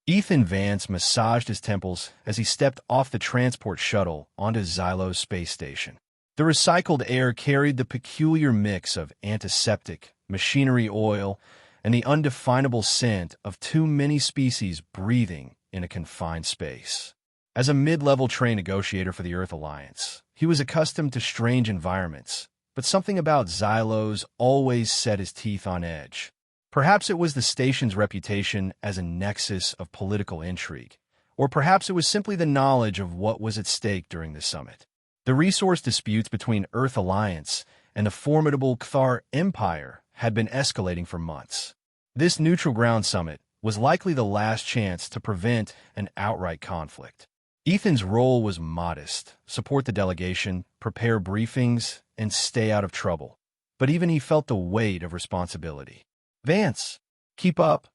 Ethan Vance massaged his temples as he stepped off the transport shuttle onto Xylo's space station. The recycled air carried the peculiar mix of antiseptic, machinery oil, and the undefinable scent of too many species breathing in a confined space. As a mid-level trade negotiator for the Earth Alliance, he was accustomed to strange environments, but something about Xylo's always set his teeth on edge. Perhaps it was the station's reputation as a nexus of political intrigue, or perhaps it was simply the knowledge of what was at stake during the summit. The resource disputes between Earth Alliance and the formidable Kthar Empire had been escalating for months. This neutral ground summit was likely the last chance to prevent an outright conflict. Ethan's role was modest: support the delegation, prepare briefings, and stay out of trouble. But even he felt the weight of responsibility. "Vance, keep up,"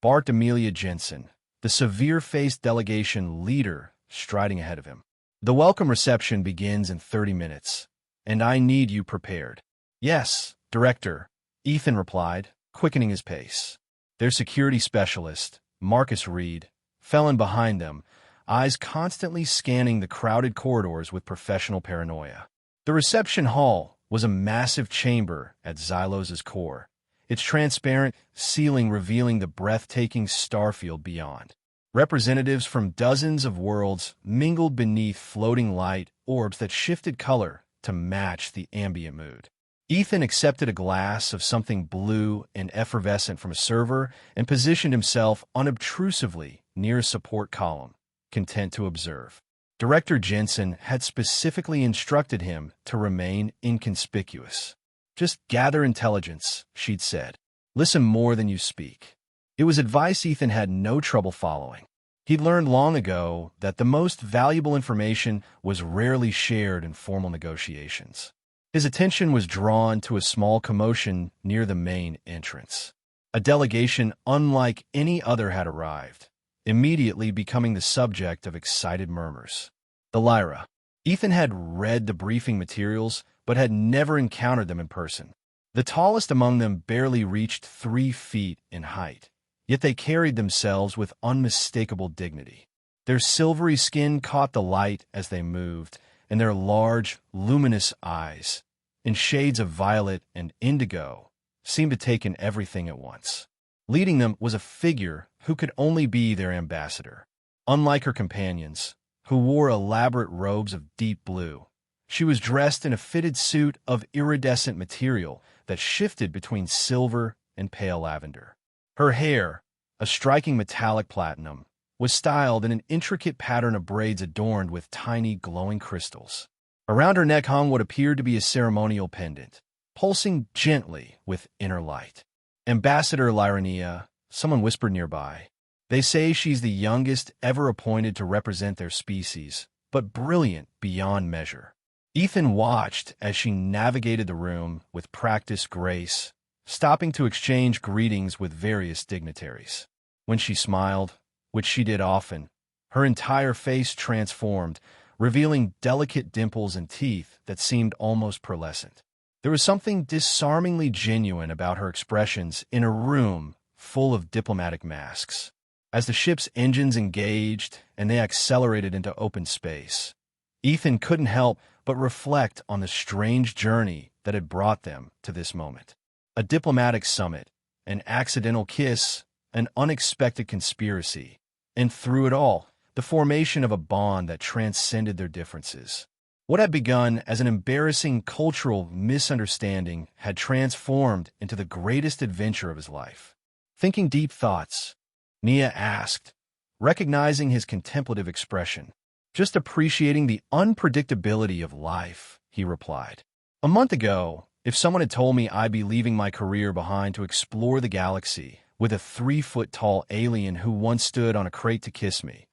barked Amelia Jensen, the severe-faced delegation leader, striding ahead of him. "The welcome reception begins in 30 minutes, and I need you prepared." "Yes, Director," Ethan replied, quickening his pace. Their security specialist, Marcus Reed, fell in behind them, eyes constantly scanning the crowded corridors with professional paranoia. The reception hall was a massive chamber at Xylos' core, its transparent ceiling revealing the breathtaking starfield beyond. Representatives from dozens of worlds mingled beneath floating light orbs that shifted color to match the ambient mood. Ethan accepted a glass of something blue and effervescent from a server and positioned himself unobtrusively near a support column, content to observe. Director Jensen had specifically instructed him to remain inconspicuous. "Just gather intelligence," she'd said. "Listen more than you speak." It was advice Ethan had no trouble following. He'd learned long ago that the most valuable information was rarely shared in formal negotiations. His attention was drawn to a small commotion near the main entrance. A delegation unlike any other had arrived, immediately becoming the subject of excited murmurs. The Lyra. Ethan had read the briefing materials, but had never encountered them in person. The tallest among them barely reached 3 feet in height, yet they carried themselves with unmistakable dignity. Their silvery skin caught the light as they moved, and their large, luminous eyes, in shades of violet and indigo, seemed to take in everything at once. Leading them was a figure who could only be their ambassador. Unlike her companions, who wore elaborate robes of deep blue, she was dressed in a fitted suit of iridescent material that shifted between silver and pale lavender. Her hair, a striking metallic platinum, was styled in an intricate pattern of braids adorned with tiny glowing crystals. Around her neck hung what appeared to be a ceremonial pendant, pulsing gently with inner light. "Ambassador Lyrania," someone whispered nearby. "They say she's the youngest ever appointed to represent their species, but brilliant beyond measure." Ethan watched as she navigated the room with practiced grace, stopping to exchange greetings with various dignitaries. When she smiled, which she did often, her entire face transformed, revealing delicate dimples and teeth that seemed almost pearlescent. There was something disarmingly genuine about her expressions in a room full of diplomatic masks. As the ship's engines engaged and they accelerated into open space, Ethan couldn't help but reflect on the strange journey that had brought them to this moment. A diplomatic summit, an accidental kiss, an unexpected conspiracy, and through it all, the formation of a bond that transcended their differences. What had begun as an embarrassing cultural misunderstanding had transformed into the greatest adventure of his life. "Thinking deep thoughts?" Nia asked, recognizing his contemplative expression. "Just appreciating the unpredictability of life," he replied. "A month ago, if someone had told me I'd be leaving my career behind to explore the galaxy with a 3-foot-tall alien who once stood on a crate to kiss me,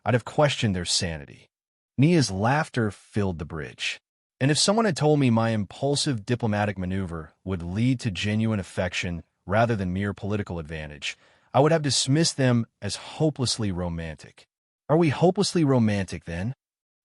I'd have questioned their sanity." Nia's laughter filled the bridge. "And if someone had told me my impulsive diplomatic maneuver would lead to genuine affection rather than mere political advantage, I would have dismissed them as hopelessly romantic." "Are we hopelessly romantic, then?"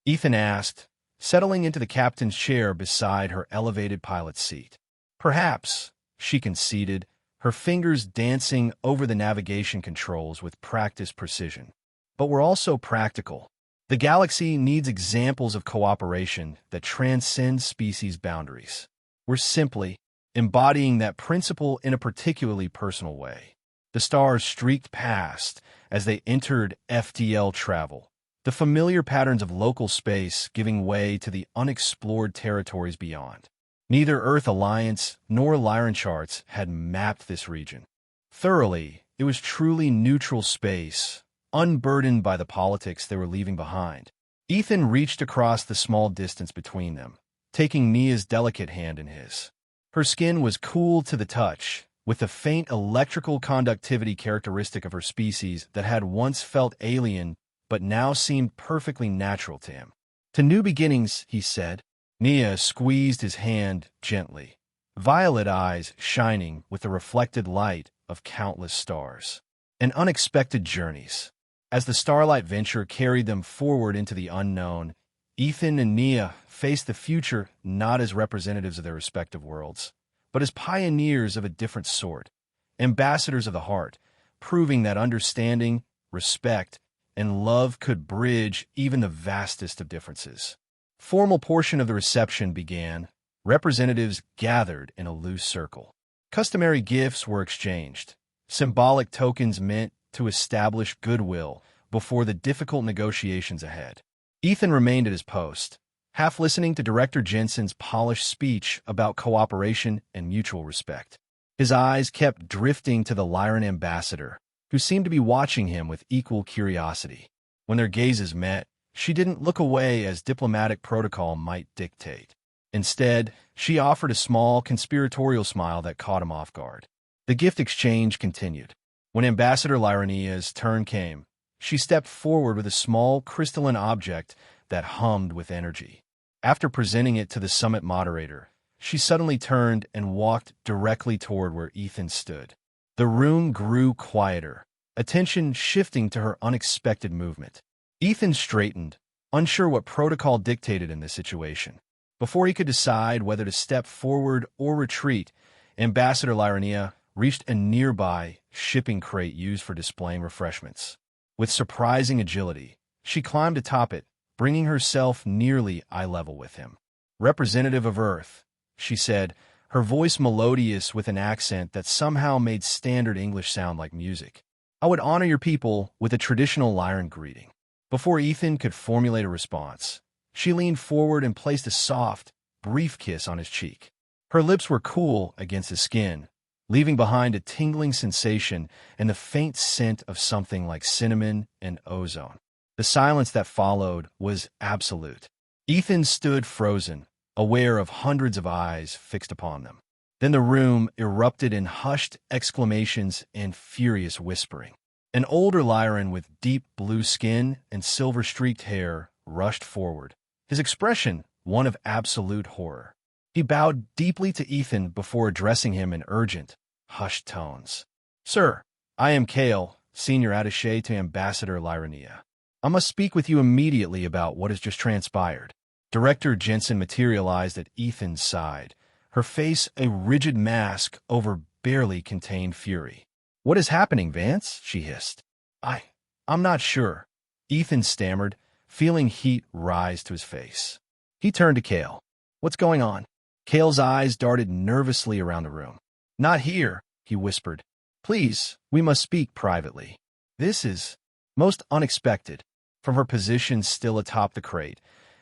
Ethan asked, settling into the captain's chair beside her elevated pilot's seat. "Perhaps," she conceded, her fingers dancing over the navigation controls with practiced precision. But we're also practical. The galaxy needs examples of cooperation that transcend species boundaries. We're simply embodying that principle in a particularly personal way. The stars streaked past as they entered FTL travel, the familiar patterns of local space giving way to the unexplored territories beyond. Neither Earth Alliance nor Lyran charts had mapped this region thoroughly. It was truly neutral space, unburdened by the politics they were leaving behind. Ethan reached across the small distance between them, taking Nia's delicate hand in his. Her skin was cool to the touch, with the faint electrical conductivity characteristic of her species that had once felt alien but now seemed perfectly natural to him. "To new beginnings," he said. Nia squeezed his hand gently, violet eyes shining with the reflected light of countless stars. And unexpected journeys. As the Starlight venture carried them forward into the unknown, Ethan and Nia faced the future not as representatives of their respective worlds, but as pioneers of a different sort, ambassadors of the heart, proving that understanding, respect, and love could bridge even the vastest of differences. Formal portion of the reception began. Representatives gathered in a loose circle. Customary gifts were exchanged, symbolic tokens meant to establish goodwill before the difficult negotiations ahead. Ethan remained at his post, half listening to Director Jensen's polished speech about cooperation and mutual respect. His eyes kept drifting to the Lyran ambassador, who seemed to be watching him with equal curiosity. When their gazes met, she didn't look away as diplomatic protocol might dictate. Instead, she offered a small, conspiratorial smile that caught him off guard. The gift exchange continued. When Ambassador Lyrania's turn came, she stepped forward with a small, crystalline object that hummed with energy. After presenting it to the summit moderator, she suddenly turned and walked directly toward where Ethan stood. The room grew quieter, attention shifting to her unexpected movement. Ethan straightened, unsure what protocol dictated in this situation. Before he could decide whether to step forward or retreat, Ambassador Lyrania reached a nearby shipping crate used for displaying refreshments. With surprising agility, she climbed atop it, bringing herself nearly eye level with him. "Representative of Earth," she said, her voice melodious with an accent that somehow made standard English sound like music. "I would honor your people with a traditional Lyran greeting." Before Ethan could formulate a response, she leaned forward and placed a soft, brief kiss on his cheek. Her lips were cool against his skin, leaving behind a tingling sensation and the faint scent of something like cinnamon and ozone. The silence that followed was absolute. Ethan stood frozen, aware of hundreds of eyes fixed upon them. Then the room erupted in hushed exclamations and furious whispering. An older Lyran with deep blue skin and silver-streaked hair rushed forward, his expression one of absolute horror. He bowed deeply to Ethan before addressing him in urgent, hushed tones. "Sir, I am Kale, senior attaché to Ambassador Lyrania. I must speak with you immediately about what has just transpired." Director Jensen materialized at Ethan's side, her face a rigid mask over barely contained fury. "What is happening, Vance?" she hissed. I'm not sure," Ethan stammered, feeling heat rise to his face. He turned to Kale. "What's going on?" Kale's eyes darted nervously around the room. "Not here," he whispered. "Please, we must speak privately." "This is most unexpected." From her position still atop the crate,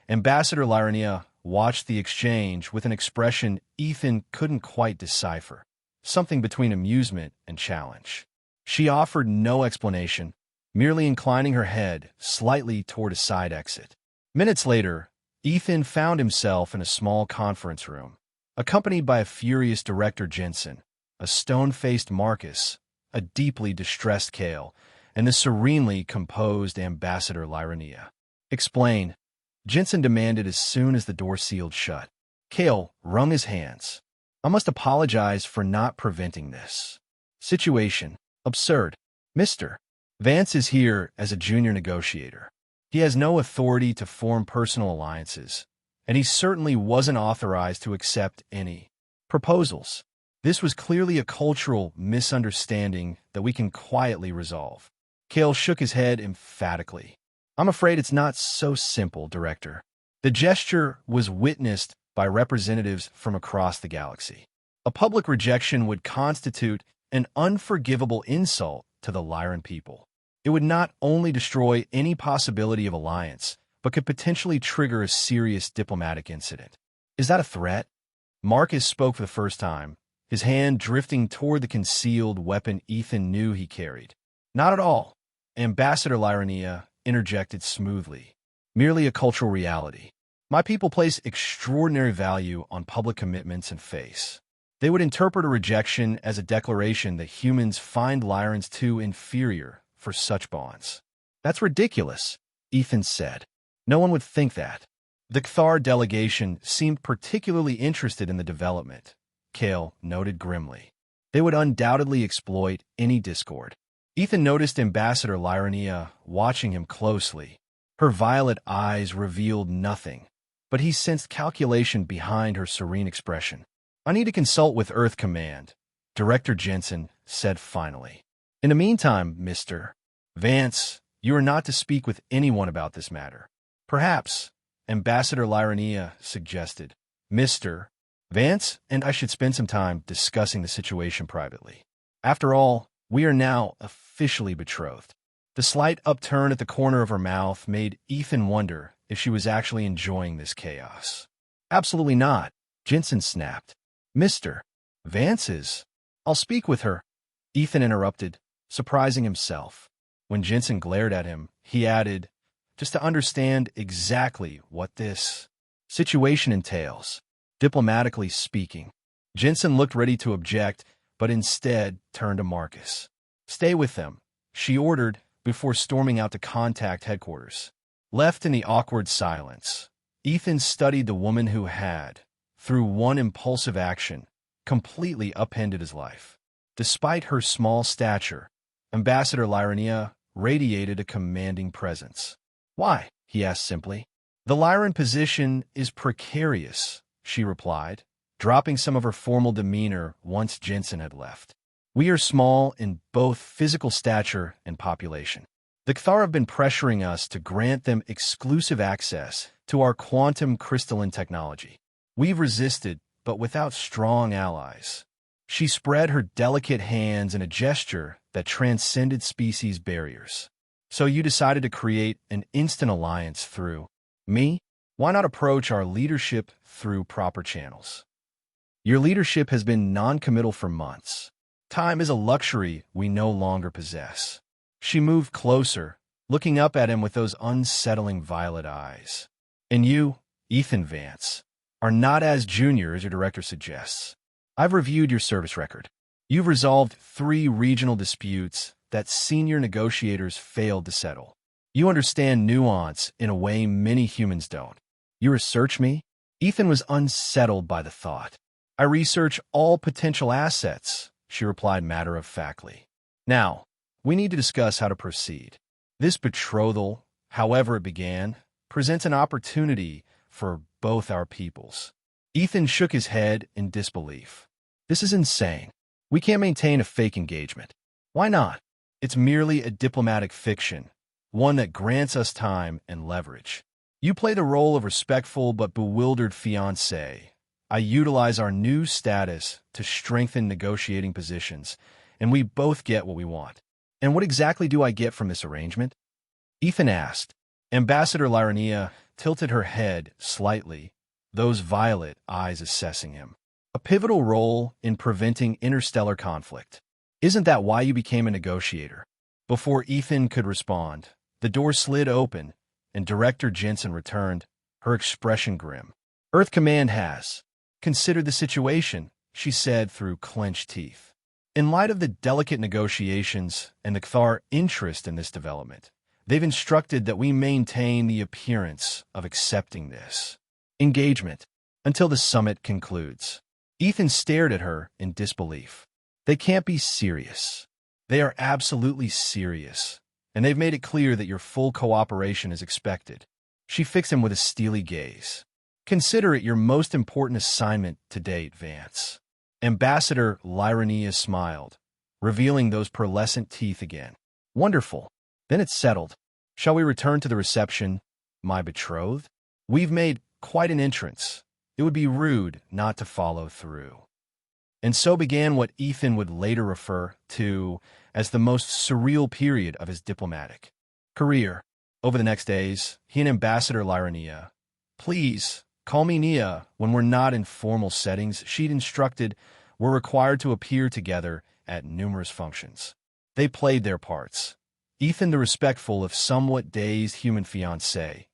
Ambassador Lyrania watched the exchange with an expression Ethan couldn't quite decipher, something between amusement and challenge. She offered no explanation, merely inclining her head slightly toward a side exit. Minutes later, Ethan found himself in a small conference room, accompanied by a furious Director Jensen, a stone-faced Marcus, a deeply distressed Kale, and the serenely composed Ambassador Lyrania. "Explain," Jensen demanded as soon as the door sealed shut. Kale wrung his hands. "I must apologize for not preventing this. Situation absurd. Mr. Vance is here as a junior negotiator. He has no authority to form personal alliances, and he certainly wasn't authorized to accept any proposals. This was clearly a cultural misunderstanding that we can quietly resolve. Kale shook his head emphatically. I'm afraid it's not so simple, Director. The gesture was witnessed by representatives from across the galaxy. A public rejection would constitute an unforgivable insult to the Lyran people. It would not only destroy any possibility of alliance, but could potentially trigger a serious diplomatic incident. Is that a threat? Marcus spoke for the first time, his hand drifting toward the concealed weapon Ethan knew he carried. Not at all, Ambassador Lyrania interjected smoothly. Merely a cultural reality. My people place extraordinary value on public commitments and faith. They would interpret a rejection as a declaration that humans find Lyrans too inferior for such bonds. That's ridiculous, Ethan said. No one would think that. The Kthar delegation seemed particularly interested in the development, Kale noted grimly. They would undoubtedly exploit any discord. Ethan noticed Ambassador Lyrania watching him closely. Her violet eyes revealed nothing, but he sensed calculation behind her serene expression. I need to consult with Earth Command, Director Jensen said finally. In the meantime, Mr. Vance, you are not to speak with anyone about this matter. Perhaps, Ambassador Lyrania suggested, Mr. Vance and I should spend some time discussing the situation privately. After all, we are now officially betrothed. The slight upturn at the corner of her mouth made Ethan wonder if she was actually enjoying this chaos. Absolutely not, Jensen snapped. Mr. Vance's. I'll speak with her, Ethan interrupted, surprising himself. When Jensen glared at him, he added, just to understand exactly what this situation entails. Diplomatically speaking, Jensen looked ready to object, but instead turned to Marcus. Stay with them, she ordered before storming out to contact headquarters. Left in the awkward silence, Ethan studied the woman who had, through one impulsive action, completely upended his life. Despite her small stature, Ambassador Lyrania radiated a commanding presence. Why? He asked simply. The Lyran position is precarious, she replied, dropping some of her formal demeanor once Jensen had left. We are small in both physical stature and population. The Kthar have been pressuring us to grant them exclusive access to our quantum crystalline technology. We've resisted, but without strong allies. She spread her delicate hands in a gesture that transcended species barriers. So you decided to create an instant alliance through me? Why not approach our leadership through proper channels? Your leadership has been non-committal for months. Time is a luxury we no longer possess. She moved closer, looking up at him with those unsettling violet eyes. And you, Ethan Vance, are not as junior as your director suggests. I've reviewed your service record. You've resolved 3 regional disputes that senior negotiators failed to settle. You understand nuance in a way many humans don't. You research me? Ethan was unsettled by the thought. I research all potential assets, she replied matter-of-factly. Now, we need to discuss how to proceed. This betrothal, however it began, presents an opportunity for both our peoples. Ethan shook his head in disbelief. This is insane. We can't maintain a fake engagement. Why not? It's merely a diplomatic fiction, one that grants us time and leverage. You play the role of respectful but bewildered fiancé. I utilize our new status to strengthen negotiating positions, and we both get what we want. And what exactly do I get from this arrangement? Ethan asked. Ambassador Lyrania tilted her head slightly, those violet eyes assessing him. A pivotal role in preventing interstellar conflict. Isn't that why you became a negotiator? Before Ethan could respond, the door slid open, and Director Jensen returned, her expression grim. Earth Command has considered the situation, she said through clenched teeth. In light of the delicate negotiations and the Kthar interest in this development, they've instructed that we maintain the appearance of accepting this engagement until the summit concludes. Ethan stared at her in disbelief. They can't be serious. They are absolutely serious, and they've made it clear that your full cooperation is expected. She fixed him with a steely gaze. Consider it your most important assignment to date, Vance. Ambassador Lyraenia smiled, revealing those pearlescent teeth again. Wonderful. Then it's settled. Shall we return to the reception, my betrothed? We've made quite an entrance. It would be rude not to follow through. And so began what Ethan would later refer to as the most surreal period of his diplomatic career. Over the next days, he and Ambassador Lyraenia, please call me Nia when we're not in formal settings, she'd instructed, were required to appear together at numerous functions. They played their parts. Ethan, the respectful if somewhat dazed human fiancé.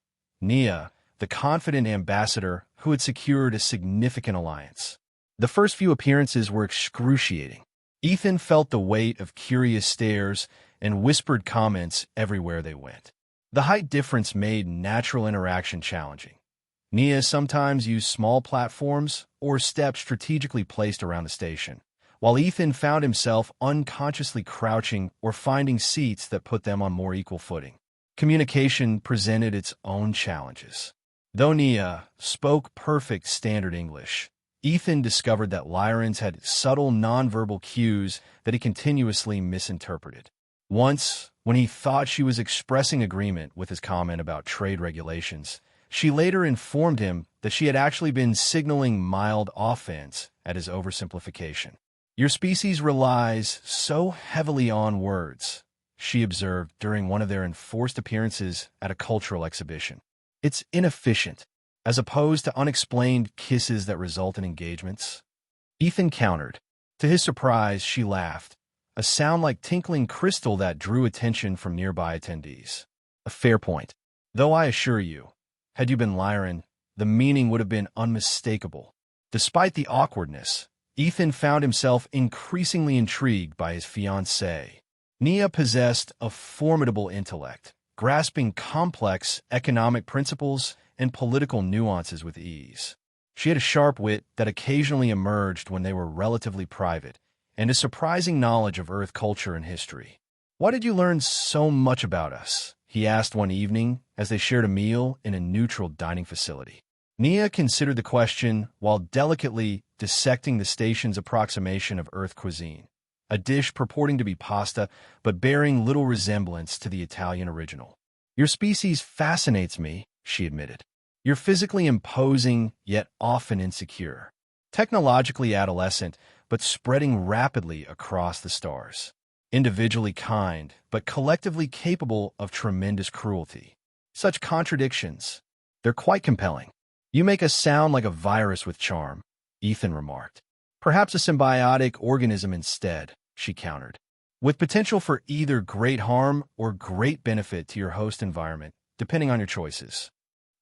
Nia, the confident ambassador who had secured a significant alliance. The first few appearances were excruciating. Ethan felt the weight of curious stares and whispered comments everywhere they went. The height difference made natural interaction challenging. Nia sometimes used small platforms or steps strategically placed around the station, while Ethan found himself unconsciously crouching or finding seats that put them on more equal footing. Communication presented its own challenges. Though Nia spoke perfect standard English, Ethan discovered that Lyrans had subtle nonverbal cues that he continuously misinterpreted. Once, when he thought she was expressing agreement with his comment about trade regulations, she later informed him that she had actually been signaling mild offense at his oversimplification. Your species relies so heavily on words, she observed during one of their enforced appearances at a cultural exhibition. It's inefficient, as opposed to unexplained kisses that result in engagements. Ethan countered. To his surprise, she laughed, a sound like tinkling crystal that drew attention from nearby attendees. A fair point. Though I assure you, had you been Lyran, the meaning would have been unmistakable. Despite the awkwardness, Ethan found himself increasingly intrigued by his fiancée. Nia possessed a formidable intellect, grasping complex economic principles and political nuances with ease. She had a sharp wit that occasionally emerged when they were relatively private, and a surprising knowledge of Earth culture and history. Why did you learn so much about us? He asked one evening as they shared a meal in a neutral dining facility. Nia considered the question while delicately dissecting the station's approximation of Earth cuisine, a dish purporting to be pasta but bearing little resemblance to the Italian original. Your species fascinates me, she admitted. You're physically imposing, yet often insecure. Technologically adolescent, but spreading rapidly across the stars. Individually kind, but collectively capable of tremendous cruelty. Such contradictions. They're quite compelling. You make us sound like a virus with charm, Ethan remarked. Perhaps a symbiotic organism instead, she countered. With potential for either great harm or great benefit to your host environment, depending on your choices.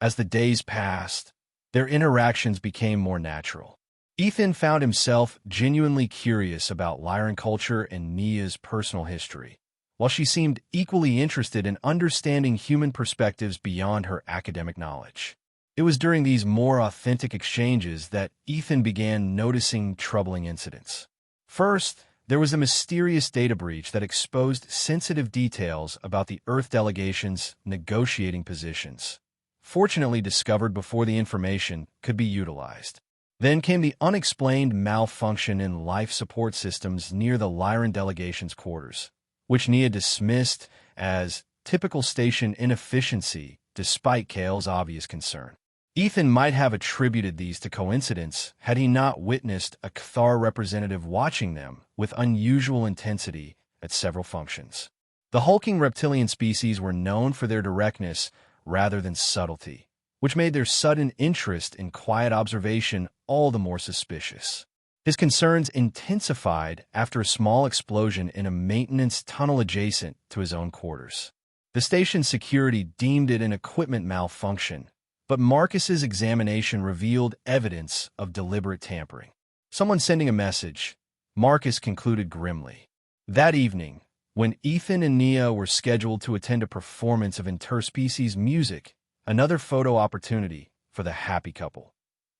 As the days passed, their interactions became more natural. Ethan found himself genuinely curious about Lyran culture and Nia's personal history, while she seemed equally interested in understanding human perspectives beyond her academic knowledge. It was during these more authentic exchanges that Ethan began noticing troubling incidents. First, there was a mysterious data breach that exposed sensitive details about the Earth delegation's negotiating positions, fortunately discovered before the information could be utilized. Then came the unexplained malfunction in life support systems near the Lyran delegation's quarters, which Nia dismissed as typical station inefficiency despite Kale's obvious concern. Ethan might have attributed these to coincidence had he not witnessed a Cathar representative watching them with unusual intensity at several functions. The hulking reptilian species were known for their directness rather than subtlety, which made their sudden interest in quiet observation all the more suspicious. His concerns intensified after a small explosion in a maintenance tunnel adjacent to his own quarters. The station's security deemed it an equipment malfunction, but Marcus's examination revealed evidence of deliberate tampering. Someone sending a message, Marcus concluded grimly. That evening, when Ethan and Nia were scheduled to attend a performance of interspecies music, another photo opportunity for the happy couple,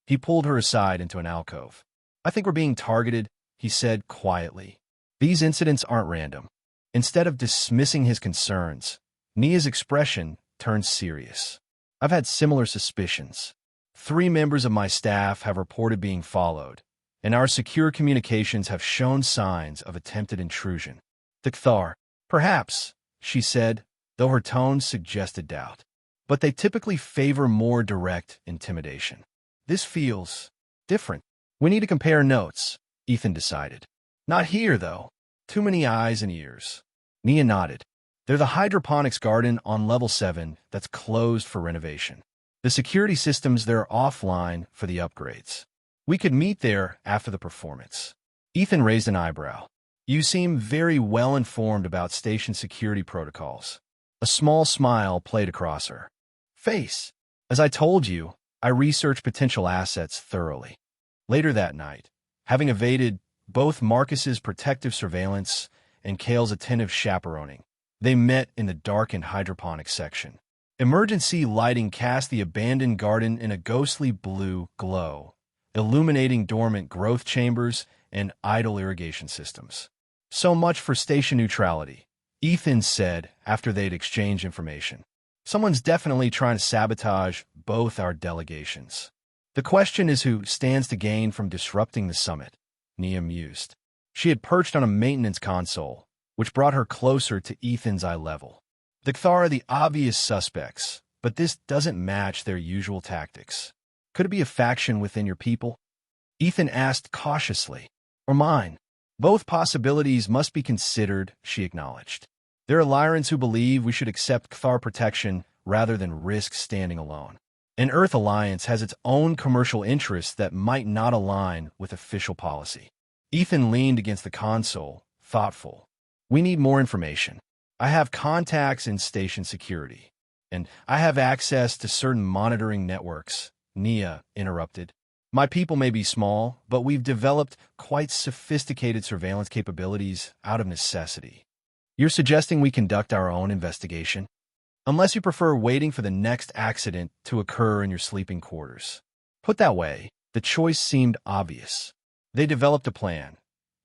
he pulled her aside into an alcove. I think we're being targeted, he said quietly. These incidents aren't random. Instead of dismissing his concerns, Nia's expression turned serious. I've had similar suspicions. 3 members of my staff have reported being followed, and our secure communications have shown signs of attempted intrusion. The Kthar, perhaps, she said, though her tone suggested doubt. But they typically favor more direct intimidation. This feels different. We need to compare notes, Ethan decided. Not here, though. Too many eyes and ears. Nia nodded. They're the hydroponics garden on level 7 that's closed for renovation. The security systems there are offline for the upgrades. We could meet there after the performance. Ethan raised an eyebrow. You seem very well informed about station security protocols. A small smile played across her face. As I told you, I researched potential assets thoroughly. Later that night, having evaded both Marcus's protective surveillance and Kale's attentive chaperoning, they met in the darkened hydroponics section. Emergency lighting cast the abandoned garden in a ghostly blue glow, illuminating dormant growth chambers and idle irrigation systems. So much for station neutrality, Ethan said after they'd exchanged information. Someone's definitely trying to sabotage both our delegations. The question is who stands to gain from disrupting the summit, Nia mused. She had perched on a maintenance console, which brought her closer to Ethan's eye level. The Kthar are the obvious suspects, but this doesn't match their usual tactics. Could it be a faction within your people? Ethan asked cautiously. Or mine? Both possibilities must be considered, she acknowledged. There are Lyrans who believe we should accept Kthar protection rather than risk standing alone. An Earth alliance has its own commercial interests that might not align with official policy. Ethan leaned against the console, thoughtful. We need more information. I have contacts in station security, and I have access to certain monitoring networks, Nia interrupted. My people may be small, but we've developed quite sophisticated surveillance capabilities out of necessity. You're suggesting we conduct our own investigation? Unless you prefer waiting for the next accident to occur in your sleeping quarters. Put that way, the choice seemed obvious. They developed a plan.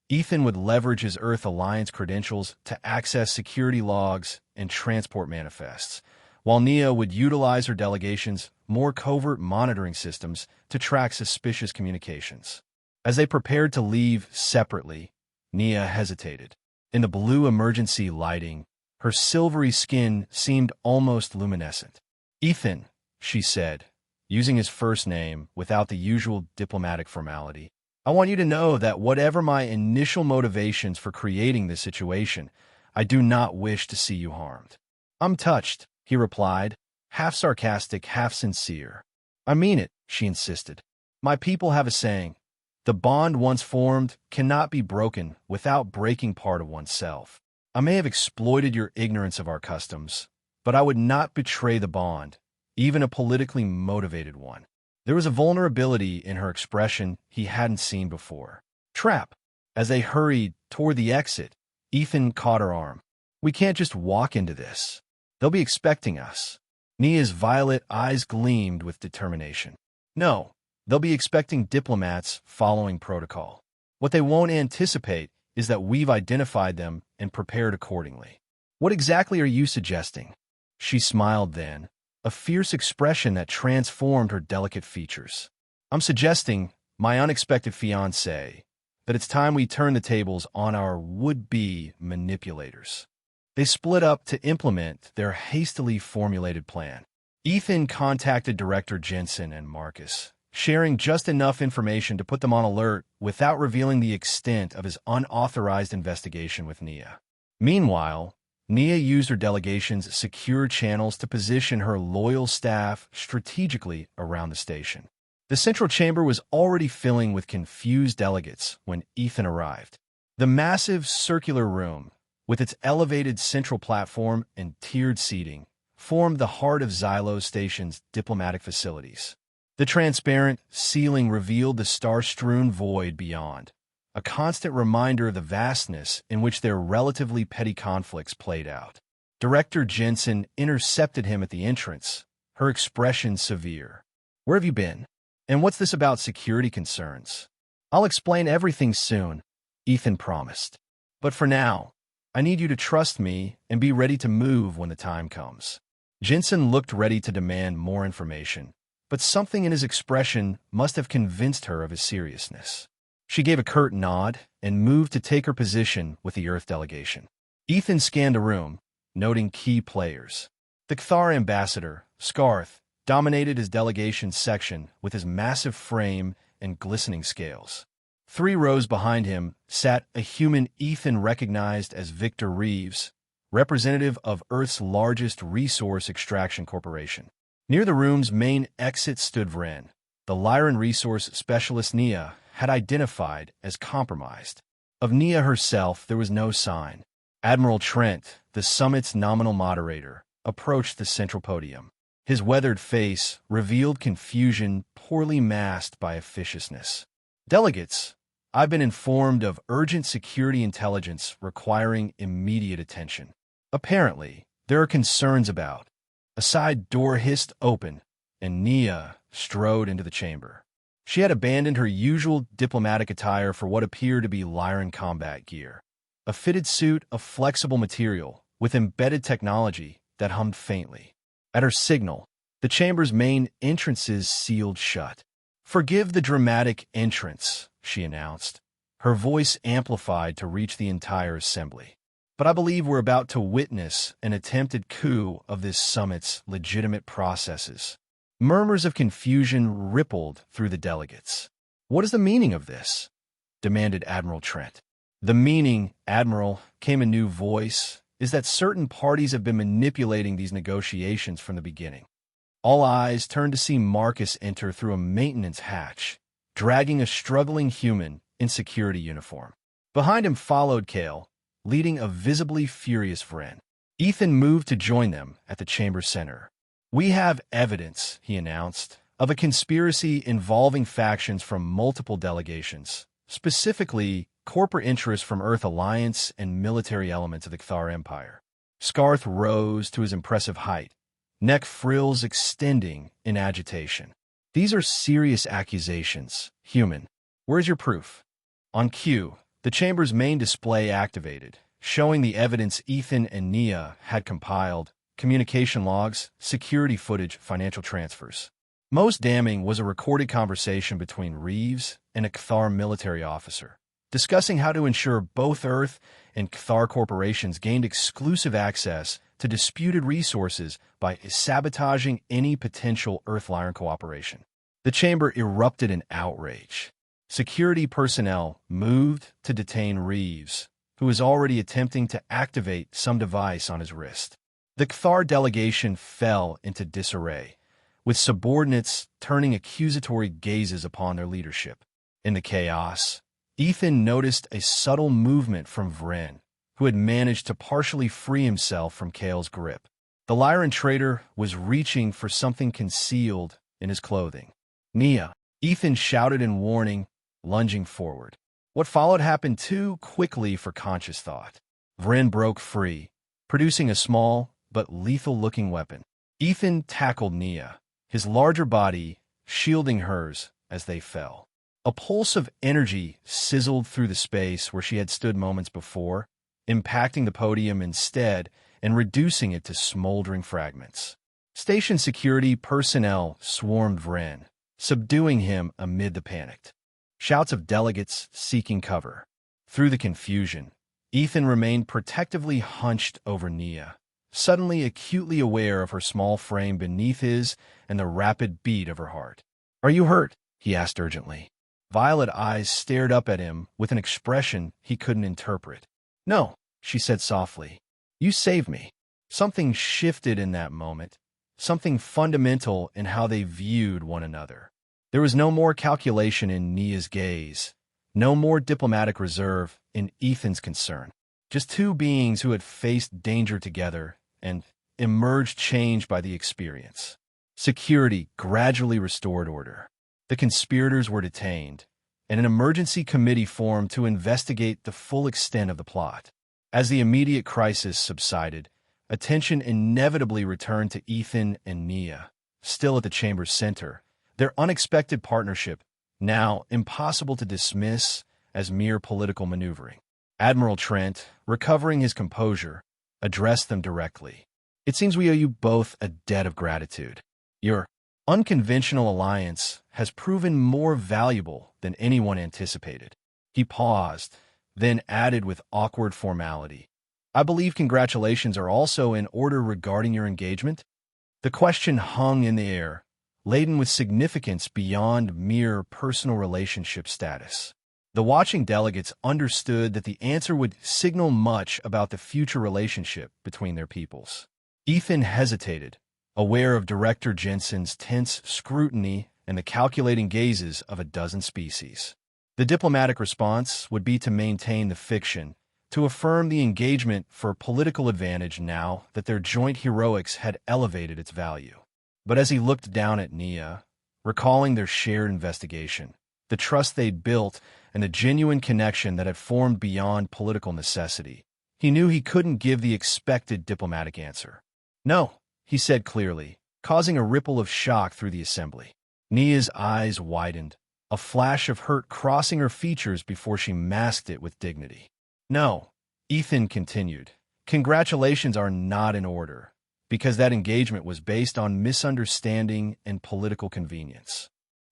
Ethan would leverage his Earth Alliance credentials to access security logs and transport manifests, while Nia would utilize her delegation's more covert monitoring systems to track suspicious communications. As they prepared to leave separately, Nia hesitated. In the blue emergency lighting, her silvery skin seemed almost luminescent. Ethan, she said, using his first name without the usual diplomatic formality, I want you to know that whatever my initial motivations for creating this situation, I do not wish to see you harmed. I'm touched, he replied, half sarcastic, half sincere. I mean it, she insisted. My people have a saying. The bond once formed cannot be broken without breaking part of oneself. I may have exploited your ignorance of our customs, but I would not betray the bond, even a politically motivated one. There was a vulnerability in her expression he hadn't seen before. Trap. As they hurried toward the exit, Ethan caught her arm. We can't just walk into this. They'll be expecting us. Nia's violet eyes gleamed with determination. No, they'll be expecting diplomats following protocol. What they won't anticipate is that we've identified them and prepared accordingly. What exactly are you suggesting? She smiled then, a fierce expression that transformed her delicate features. I'm suggesting, my unexpected fiancé, that it's time we turn the tables on our would-be manipulators. They split up to implement their hastily formulated plan. Ethan contacted Director Jensen and Marcus, sharing just enough information to put them on alert without revealing the extent of his unauthorized investigation with Nia. Meanwhile, Nia used her delegation's secure channels to position her loyal staff strategically around the station. The central chamber was already filling with confused delegates when Ethan arrived. The massive circular room, with its elevated central platform and tiered seating, formed the heart of Xylo Station's diplomatic facilities. The transparent ceiling revealed the star-strewn void beyond, a constant reminder of the vastness in which their relatively petty conflicts played out. Director Jensen intercepted him at the entrance, her expression severe. Where have you been? And what's this about security concerns? I'll explain everything soon, Ethan promised. But for now, I need you to trust me and be ready to move when the time comes. Jensen looked ready to demand more information, but something in his expression must have convinced her of his seriousness. She gave a curt nod and moved to take her position with the Earth delegation. Ethan scanned the room, noting key players. The Cthar ambassador, Scarth, dominated his delegation's section with his massive frame and glistening scales. 3 rows behind him sat a human Ethan recognized as Victor Reeves, representative of Earth's largest resource extraction corporation. Near the room's main exit stood Vren. The Lyran resource specialist Nia had identified as compromised. Of Nia herself, there was no sign. Admiral Trent, the summit's nominal moderator, approached the central podium. His weathered face revealed confusion poorly masked by officiousness. Delegates, I've been informed of urgent security intelligence requiring immediate attention. Apparently, there are concerns about. A side door hissed open, and Nia strode into the chamber. She had abandoned her usual diplomatic attire for what appeared to be Lyran combat gear. A fitted suit of flexible material with embedded technology that hummed faintly. At her signal, the chamber's main entrances sealed shut. "Forgive the dramatic entrance," she announced, her voice amplified to reach the entire assembly. "But I believe we're about to witness an attempted coup of this summit's legitimate processes." Murmurs of confusion rippled through the delegates. "What is the meaning of this?" demanded Admiral Trent. "The meaning, Admiral," came a new voice, "is that certain parties have been manipulating these negotiations from the beginning." All eyes turned to see Marcus enter through a maintenance hatch, dragging a struggling human in security uniform. Behind him followed Kale, leading a visibly furious Vren. Ethan moved to join them at the chamber center. "We have evidence," he announced, "of a conspiracy involving factions from multiple delegations, specifically corporate interests from Earth Alliance and military elements of the Cthar Empire." Scarth rose to his impressive height, neck frills extending in agitation. "These are serious accusations, human. Where's your proof?" On cue, the chamber's main display activated, showing the evidence Ethan and Nia had compiled: communication logs, security footage, financial transfers. Most damning was a recorded conversation between Reeves and a Cthar military officer, discussing how to ensure both Earth and Cthar corporations gained exclusive access to disputed resources by sabotaging any potential Earth-Lyran cooperation. The chamber erupted in outrage. Security personnel moved to detain Reeves, who was already attempting to activate some device on his wrist. The Cthar delegation fell into disarray, with subordinates turning accusatory gazes upon their leadership. In the chaos, Ethan noticed a subtle movement from Vren, who had managed to partially free himself from Kale's grip. The Lyran traitor was reaching for something concealed in his clothing. "Nia!" Ethan shouted in warning, lunging forward. What followed happened too quickly for conscious thought. Vren broke free, producing a small but lethal-looking weapon. Ethan tackled Nia, his larger body shielding hers as they fell. A pulse of energy sizzled through the space where she had stood moments before, impacting the podium instead and reducing it to smoldering fragments. Station security personnel swarmed Vren, subduing him amid the panic. Shouts of delegates seeking cover. Through the confusion, Ethan remained protectively hunched over Nia, suddenly acutely aware of her small frame beneath his and the rapid beat of her heart. "Are you hurt?" he asked urgently. Violet eyes stared up at him with an expression he couldn't interpret. "No," she said softly. "You saved me." Something shifted in that moment, something fundamental in how they viewed one another. There was no more calculation in Nia's gaze, no more diplomatic reserve in Ethan's concern. Just two beings who had faced danger together and emerged changed by the experience. Security gradually restored order. The conspirators were detained, and an emergency committee formed to investigate the full extent of the plot. As the immediate crisis subsided, attention inevitably returned to Ethan and Nia, still at the chamber's center, their unexpected partnership, now impossible to dismiss as mere political maneuvering. Admiral Trent, recovering his composure, addressed them directly. "It seems we owe you both a debt of gratitude. Your Unconventional alliance has proven more valuable than anyone anticipated. He paused, then added with awkward formality, I believe congratulations are also in order regarding your engagement? The question hung in the air, laden with significance beyond mere personal relationship status. The watching delegates understood that the answer would signal much about the future relationship between their peoples. Ethan hesitated, aware of Director Jensen's tense scrutiny and the calculating gazes of a dozen species. The diplomatic response would be to maintain the fiction, to affirm the engagement for political advantage now that their joint heroics had elevated its value. But as he looked down at Nia, recalling their shared investigation, the trust they'd built, and the genuine connection that had formed beyond political necessity, he knew he couldn't give the expected diplomatic answer. No, he said clearly, causing a ripple of shock through the assembly. Nia's eyes widened, a flash of hurt crossing her features before she masked it with dignity. No, Ethan continued, congratulations are not in order, because that engagement was based on misunderstanding and political convenience.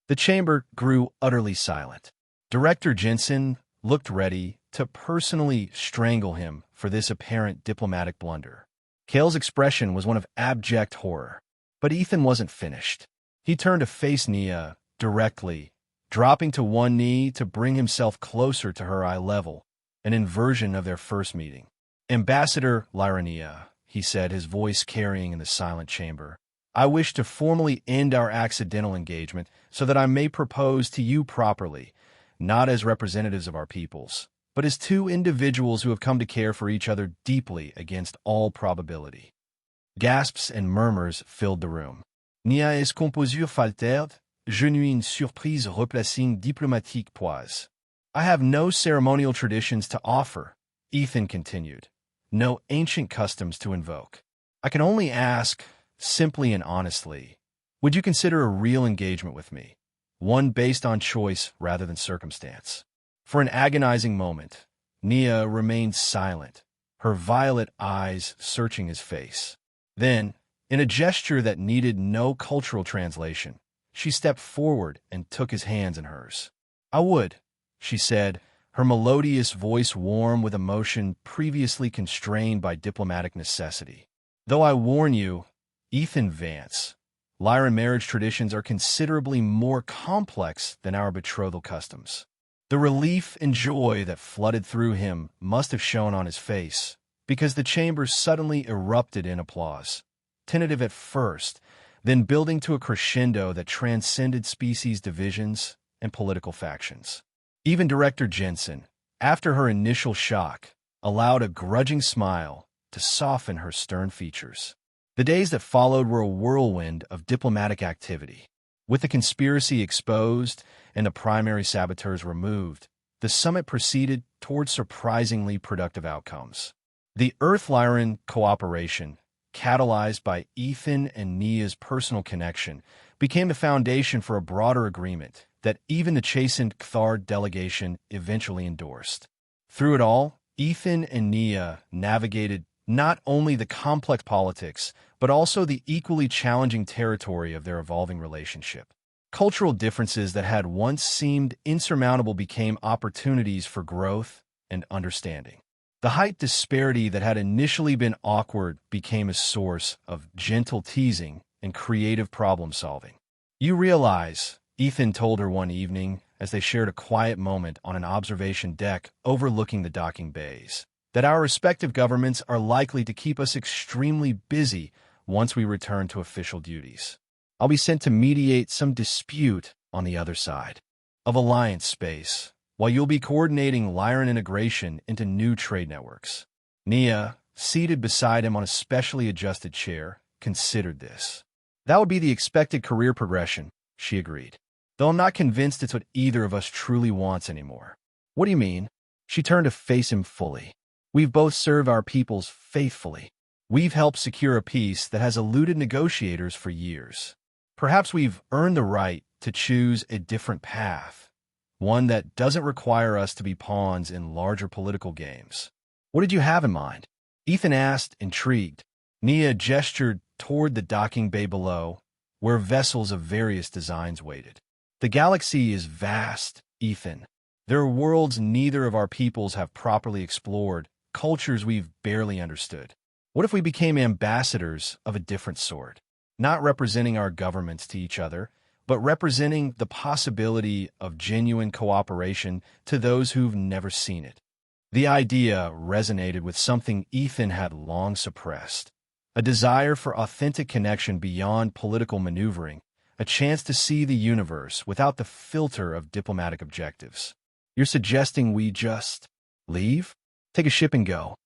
The chamber grew utterly silent. Director Jensen looked ready to personally strangle him for this apparent diplomatic blunder. Kale's expression was one of abject horror. But Ethan wasn't finished. He turned to face Nia directly, dropping to one knee to bring himself closer to her eye level, an inversion of their first meeting. Ambassador Lyrania, he said, his voice carrying in the silent chamber, I wish to formally end our accidental engagement so that I may propose to you properly, not as representatives of our peoples, but as two individuals who have come to care for each other deeply against all probability. Gasps and murmurs filled the room. Nia es composure falterde, genuine surprise replacing diplomatique poise. I have no ceremonial traditions to offer, Ethan continued, no ancient customs to invoke. I can only ask, simply and honestly, would you consider a real engagement with me, one based on choice rather than circumstance? For an agonizing moment, Nia remained silent, her violet eyes searching his face. Then, in a gesture that needed no cultural translation, she stepped forward and took his hands in hers. I would, she said, her melodious voice warm with emotion previously constrained by diplomatic necessity. Though I warn you, Ethan Vance, Lyran marriage traditions are considerably more complex than our betrothal customs. The relief and joy that flooded through him must have shown on his face, because the chamber suddenly erupted in applause, tentative at first, then building to a crescendo that transcended species divisions and political factions. Even Director Jensen, after her initial shock, allowed a grudging smile to soften her stern features. The days that followed were a whirlwind of diplomatic activity. With the conspiracy exposed and the primary saboteurs removed, the summit proceeded toward surprisingly productive outcomes. The Earth-Lyran cooperation, catalyzed by Ethan and Nia's personal connection, became the foundation for a broader agreement that even the chastened Cthar delegation eventually endorsed. Through it all, Ethan and Nia navigated not only the complex politics, but also the equally challenging territory of their evolving relationship. Cultural differences that had once seemed insurmountable became opportunities for growth and understanding. The height disparity that had initially been awkward became a source of gentle teasing and creative problem-solving. You realize, Ethan told her one evening as they shared a quiet moment on an observation deck overlooking the docking bays, that our respective governments are likely to keep us extremely busy once we return to official duties. I'll be sent to mediate some dispute on the other side of alliance space, while you'll be coordinating Lyran integration into new trade networks. Nia, seated beside him on a specially adjusted chair, considered this. That would be the expected career progression, she agreed. Though I'm not convinced it's what either of us truly wants anymore. What do you mean? She turned to face him fully. We've both served our peoples faithfully. We've helped secure a peace that has eluded negotiators for years. Perhaps we've earned the right to choose a different path, one that doesn't require us to be pawns in larger political games. What did you have in mind? Ethan asked, intrigued. Nia gestured toward the docking bay below, where vessels of various designs waited. The galaxy is vast, Ethan. There are worlds neither of our peoples have properly explored, cultures we've barely understood. What if we became ambassadors of a different sort, not representing our governments to each other, but representing the possibility of genuine cooperation to those who've never seen it? The idea resonated with something Ethan had long suppressed, a desire for authentic connection beyond political maneuvering, a chance to see the universe without the filter of diplomatic objectives. You're suggesting we just leave? Take a ship and go.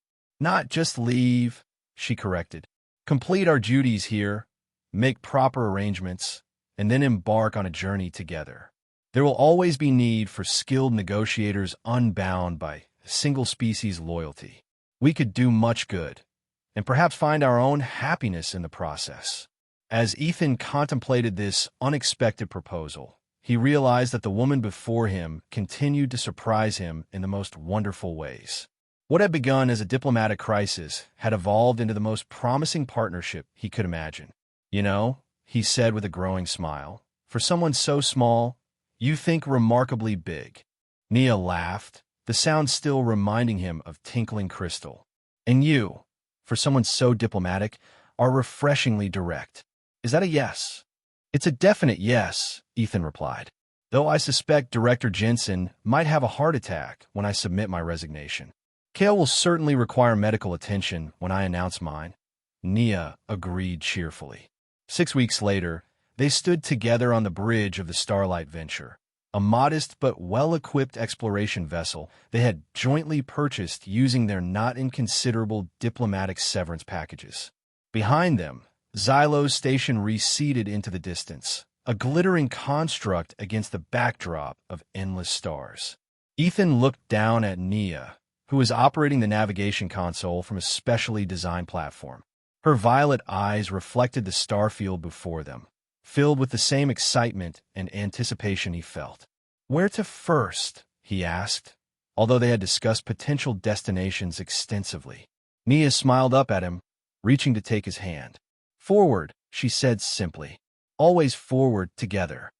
Not just leave, she corrected. Complete our duties here, make proper arrangements, and then embark on a journey together. There will always be need for skilled negotiators unbound by single-species loyalty. We could do much good, and perhaps find our own happiness in the process. As Ethan contemplated this unexpected proposal, he realized that the woman before him continued to surprise him in the most wonderful ways. What had begun as a diplomatic crisis had evolved into the most promising partnership he could imagine. You know, he said with a growing smile, for someone so small, you think remarkably big. Nia laughed, the sound still reminding him of tinkling crystal. And you, for someone so diplomatic, are refreshingly direct. Is that a yes? It's a definite yes, Ethan replied, though I suspect Director Jensen might have a heart attack when I submit my resignation. Kale will certainly require medical attention when I announce mine. Nia agreed cheerfully. 6 weeks later, they stood together on the bridge of the Starlight Venture, a modest but well-equipped exploration vessel they had jointly purchased using their not inconsiderable diplomatic severance packages. Behind them, Xylo's station receded into the distance, a glittering construct against the backdrop of endless stars. Ethan looked down at Nia, who was operating the navigation console from a specially designed platform. Her violet eyes reflected the starfield before them, filled with the same excitement and anticipation he felt. Where to first? He asked, although they had discussed potential destinations extensively. Nia smiled up at him, reaching to take his hand. Forward, she said simply. Always forward together.